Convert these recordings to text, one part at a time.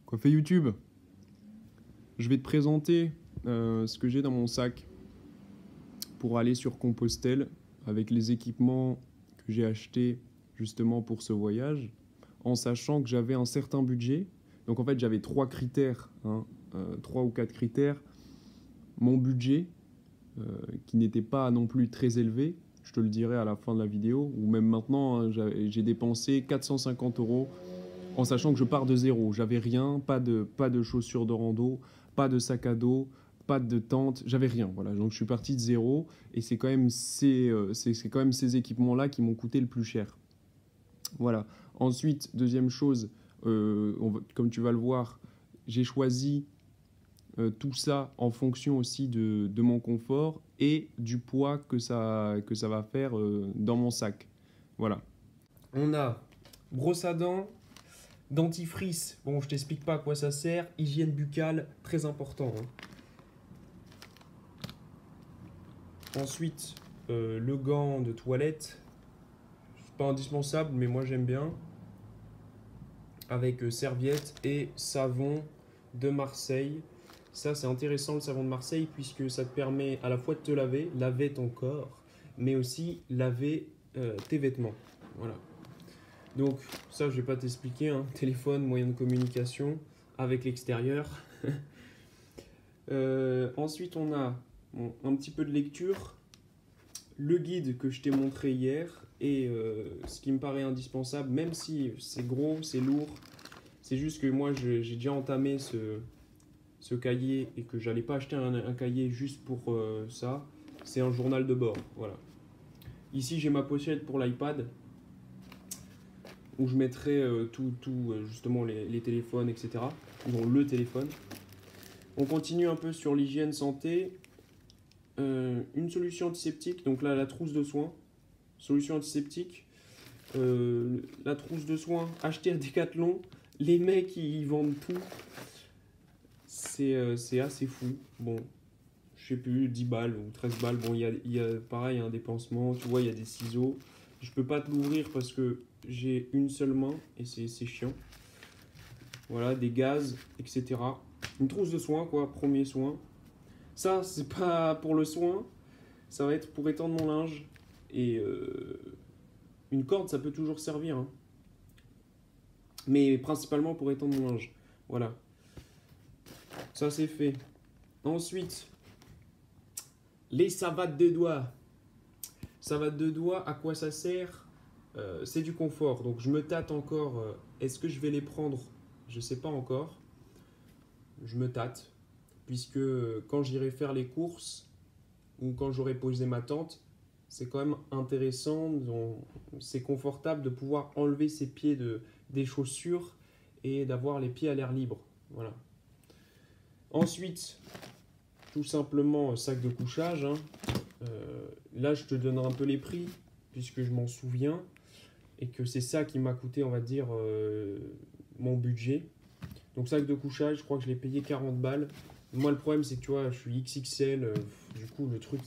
Quoi fait YouTube? Je vais te présenter ce que j'ai dans mon sac pour aller sur Compostelle avec les équipements que j'ai achetés justement pour ce voyage, en sachant que j'avais un certain budget. Donc en fait j'avais trois critères, trois ou quatre critères. Mon budget, qui n'était pas non plus très élevé, je te le dirai à la fin de la vidéo, ou même maintenant, hein, j'ai dépensé 450 € en sachant que je pars de zéro. J'avais rien, pas de chaussures de rando, pas de sac à dos, pas de tente, j'avais rien. Voilà, donc je suis parti de zéro et c'est quand même c'est quand même ces équipements-là qui m'ont coûté le plus cher. Voilà. Ensuite, deuxième chose, comme tu vas le voir, j'ai choisi tout ça en fonction aussi de mon confort et du poids que ça va faire dans mon sac. Voilà. On a brosse à dents, dentifrice, bon je t'explique pas à quoi ça sert, hygiène buccale, très important. Ensuite, le gant de toilette, c'est pas indispensable mais moi j'aime bien. Avec serviette et savon de Marseille. Ça c'est intéressant le savon de Marseille puisque ça te permet à la fois de te laver ton corps, mais aussi laver tes vêtements. Voilà. Donc ça je vais pas t'expliquer, hein. Téléphone, moyen de communication avec l'extérieur. Ensuite on a un petit peu de lecture, le guide que je t'ai montré hier et ce qui me paraît indispensable, même si c'est gros, c'est lourd, c'est juste que moi j'ai déjà entamé ce cahier et que j'allais pas acheter un cahier juste pour ça, c'est un journal de bord. Voilà. Ici j'ai ma pochette pour l'iPad où je mettrai justement les téléphones, etc. Dont le téléphone. On continue un peu sur l'hygiène santé. Une solution antiseptique, donc là la trousse de soins. Solution antiseptique. La trousse de soins achetée à Decathlon. Les mecs ils vendent tout. C'est assez fou. Bon, je sais plus, 10 balles ou 13 balles. Bon, il y a pareil un dépansement. Tu vois, il y a des ciseaux. Je peux pas te l'ouvrir parce que j'ai une seule main et c'est chiant. Voilà, des gaz, etc. Une trousse de soins, quoi, premier soin. Ça, c'est pas pour le soin. Ça va être pour étendre mon linge. Et une corde, ça peut toujours servir. Hein. Mais principalement pour étendre mon linge. Voilà. Ça, c'est fait. Ensuite, les savates de doigts. Savates de doigts, à quoi ça sert? C'est du confort. Donc, je me tâte encore. Est-ce que je vais les prendre? Je ne sais pas encore. Je me tâte. Puisque quand j'irai faire les courses ou quand j'aurai posé ma tente, c'est quand même intéressant. C'est confortable de pouvoir enlever ses pieds des chaussures et d'avoir les pieds à l'air libre. Voilà. Ensuite, tout simplement sac de couchage. Hein. Là, je te donnerai un peu les prix puisque je m'en souviens et que c'est ça qui m'a coûté, on va dire, mon budget. Donc sac de couchage, je crois que je l'ai payé 40 balles. Moi, le problème, c'est que tu vois, je suis XXL. Du coup, le truc,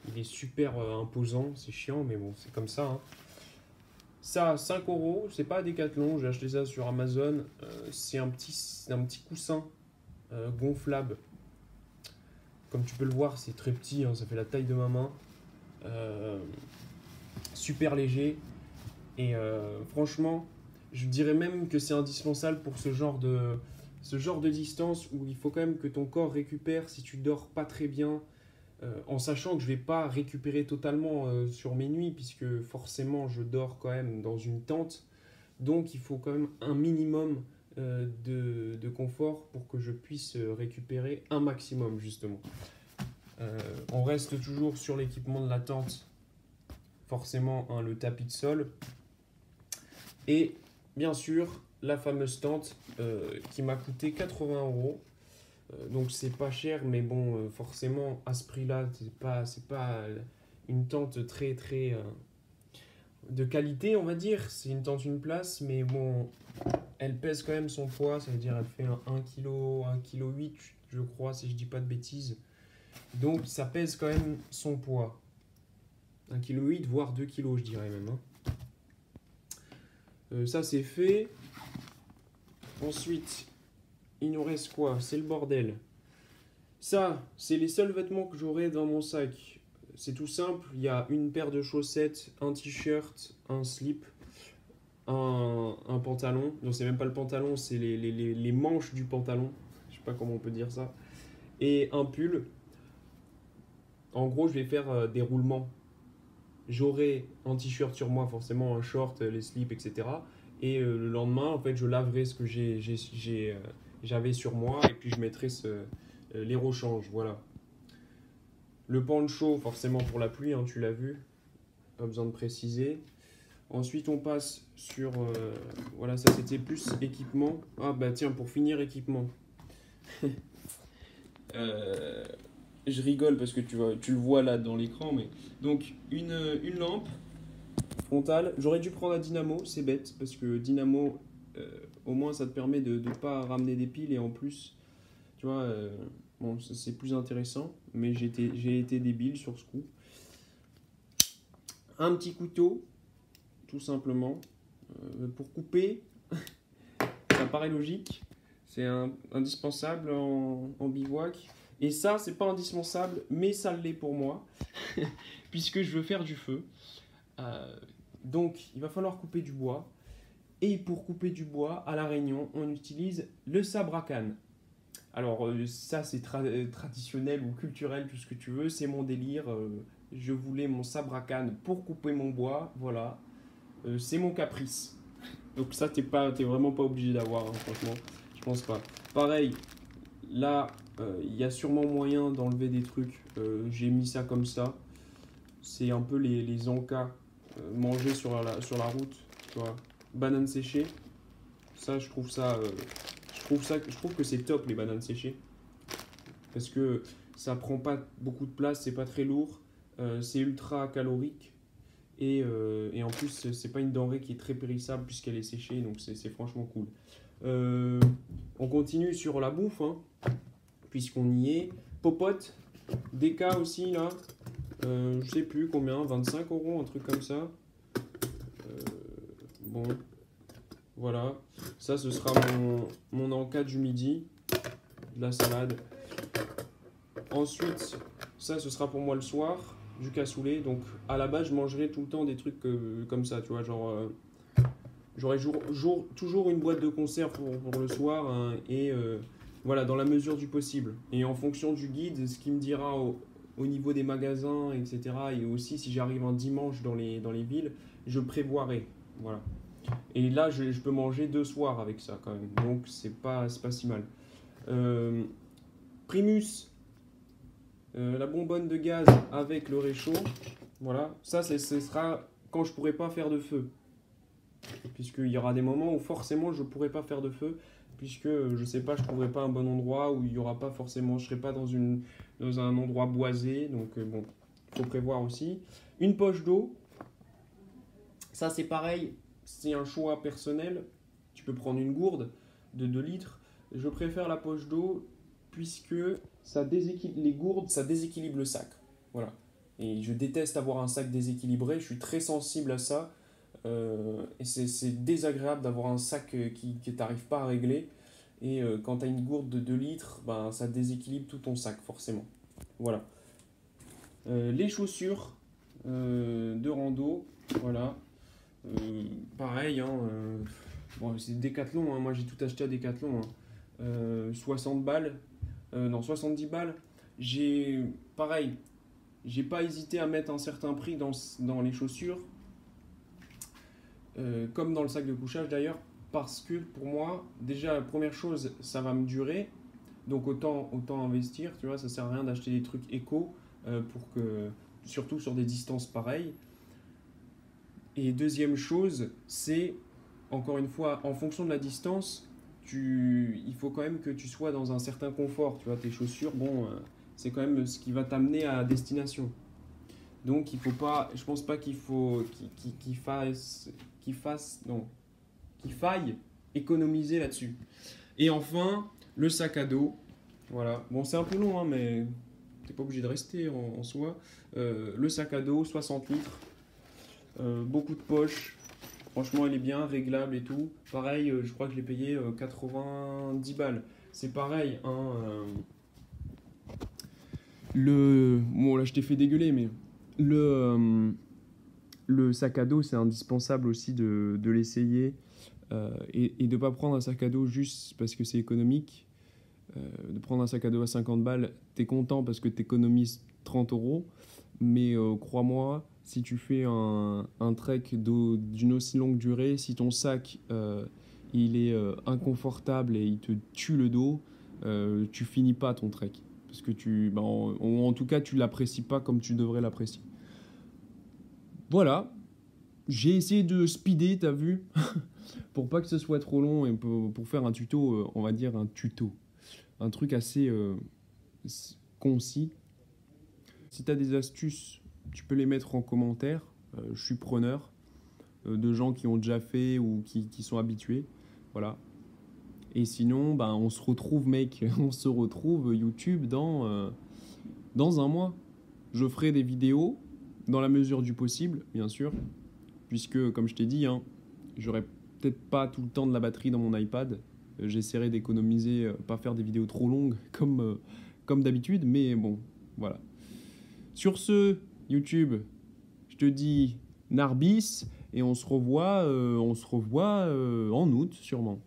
il est super imposant. C'est chiant, mais bon, c'est comme ça. Hein. Ça, 5 €. C'est pas Decathlon. J'ai acheté ça sur Amazon. C'est un petit coussin gonflable. Comme tu peux le voir, c'est très petit. Hein, ça fait la taille de ma main. Super léger. Et franchement, je dirais même que c'est indispensable pour ce genre de distance où il faut quand même que ton corps récupère si tu dors pas très bien, en sachant que je vais pas récupérer totalement sur mes nuits puisque forcément je dors quand même dans une tente, donc il faut quand même un minimum de confort pour que je puisse récupérer un maximum justement. On reste toujours sur l'équipement de la tente, forcément hein, le tapis de sol et bien sûr la fameuse tente qui m'a coûté 80 €. Donc c'est pas cher, mais bon, forcément à ce prix-là, c'est pas une tente très très de qualité, on va dire. C'est une tente une place, mais bon, elle pèse quand même son poids, ça veut dire elle fait 1 kg, 1,8 kg, je crois, si je dis pas de bêtises. Donc ça pèse quand même son poids. 1,8 kg, voire 2 kg, je dirais même. Hein. Ça c'est fait. Ensuite, il nous reste quoi? C'est le bordel. Ça, c'est les seuls vêtements que j'aurai dans mon sac. C'est tout simple, il y a une paire de chaussettes, un t-shirt, un slip, un pantalon. Non, c'est même pas le pantalon, c'est les manches du pantalon. Je sais pas comment on peut dire ça. Et un pull. En gros, je vais faire des roulements. J'aurai un t-shirt sur moi, forcément, un short, les slips, etc. Et le lendemain, en fait, je laverai ce que j'avais sur moi et puis je mettrai les rechanges. Voilà. Le poncho, forcément pour la pluie, hein, tu l'as vu. Pas besoin de préciser. Ensuite, on passe sur. Voilà, ça c'était plus équipement. Ah, bah tiens, pour finir, équipement. Je rigole parce que tu le vois là dans l'écran, mais. Donc, une lampe frontale. J'aurais dû prendre un dynamo, c'est bête, parce que dynamo, au moins ça te permet de ne pas ramener des piles et en plus, tu vois, bon, c'est plus intéressant, mais j'ai été débile sur ce coup. Un petit couteau, tout simplement, pour couper, ça paraît logique, c'est indispensable en bivouac. Et ça, c'est pas indispensable, mais ça l'est pour moi, puisque je veux faire du feu. Donc, il va falloir couper du bois. Et pour couper du bois, à La Réunion, on utilise le sabre à canne. Alors, ça, c'est traditionnel ou culturel, tout ce que tu veux. C'est mon délire. Je voulais mon sabre à canne pour couper mon bois. Voilà. C'est mon caprice. Donc ça, t'es vraiment pas obligé d'avoir, hein, franchement. Je pense pas. Pareil, là, il y a sûrement moyen d'enlever des trucs. J'ai mis ça comme ça. C'est un peu les encas mangés sur la route. Tu vois. Bananes séchées. Ça, je trouve que c'est top, les bananes séchées. Parce que ça prend pas beaucoup de place, c'est pas très lourd. C'est ultra calorique. Et en plus, c'est pas une denrée qui est très périssable puisqu'elle est séchée, donc c'est franchement cool. On continue sur la bouffe, hein, puisqu'on y est. Popote, DK aussi là, je sais plus combien, 25 €, un truc comme ça. Bon, voilà. Ça, ce sera mon encas du midi, de la salade. Ensuite, ça, ce sera pour moi le soir. Du cassoulet. Donc à la base, je mangerai tout le temps des trucs comme ça, tu vois, genre j'aurai toujours une boîte de conserve pour le soir, hein, et voilà, dans la mesure du possible. Et en fonction du guide, ce qui me dira au niveau des magasins, etc. Et aussi si j'arrive un dimanche dans les villes, je prévoirai. Voilà. Et là, je peux manger 2 soirs avec ça quand même. Donc c'est pas si mal. Primus. La bonbonne de gaz avec le réchaud, voilà, ça ce sera quand je pourrai pas faire de feu, puisqu'il y aura des moments où forcément je pourrai pas faire de feu, puisque je sais pas, je trouverai pas un bon endroit où il y aura pas forcément, je serai pas dans un endroit boisé, donc bon, faut prévoir aussi. Une poche d'eau, ça c'est pareil, c'est un choix personnel, tu peux prendre une gourde de 2 litres, je préfère la poche d'eau puisque les gourdes, ça déséquilibre le sac. Voilà. Et je déteste avoir un sac déséquilibré, je suis très sensible à ça. Et c'est désagréable d'avoir un sac qui t'arrive pas à régler. Et quand tu as une gourde de 2 litres, ben, ça déséquilibre tout ton sac, forcément. Voilà. Les chaussures de rando, voilà. Pareil, hein, bon, c'est Decathlon, hein, moi j'ai tout acheté à Decathlon. Hein. 60 balles. Non, 70 balles. Pareil, j'ai pas hésité à mettre un certain prix dans les chaussures, comme dans le sac de couchage d'ailleurs, parce que pour moi, déjà, la première chose, ça va me durer, donc autant investir, tu vois, ça sert à rien d'acheter des trucs éco, surtout sur des distances pareilles. Et deuxième chose, c'est, encore une fois, en fonction de la distance, il faut quand même que tu sois dans un certain confort. Tu vois, tes chaussures, bon, c'est quand même ce qui va t'amener à destination. Donc, il faut pas, je pense pas qu'il faille économiser là-dessus. Et enfin, le sac à dos. Voilà. Bon, c'est un peu long, hein, mais t'es pas obligé de rester en soi. Le sac à dos, 60 litres. Beaucoup de poches. Franchement, il est bien, réglable et tout. Pareil, je crois que je l'ai payé 90 balles. C'est pareil, hein. Bon, là, je t'ai fait dégueuler, mais le, euh, le sac à dos, c'est indispensable aussi de l'essayer et de ne pas prendre un sac à dos juste parce que c'est économique. De prendre un sac à dos à 50 balles, t'es content parce que t'économises 30 euros. Mais crois-moi, si tu fais un trek d'une aussi longue durée, si ton sac il est inconfortable et il te tue le dos, tu finis pas ton trek. Parce que en tout cas, tu l'apprécies pas comme tu devrais l'apprécier. Voilà, j'ai essayé de speeder, t'as vu, pour pas que ce soit trop long et pour faire un tuto, on va dire un tuto, un truc assez concis. Si tu as des astuces, tu peux les mettre en commentaire. Je suis preneur de gens qui ont déjà fait ou qui sont habitués. Voilà. Et sinon, ben, on se retrouve, mec. On se retrouve YouTube dans un mois. Je ferai des vidéos dans la mesure du possible, bien sûr. Puisque, comme je t'ai dit, hein, j'aurai peut-être pas tout le temps de la batterie dans mon iPad. J'essaierai d'économiser, pas faire des vidéos trop longues comme d'habitude. Mais bon, voilà. Sur ce, YouTube, je te dis Narbis et on se revoit en août sûrement.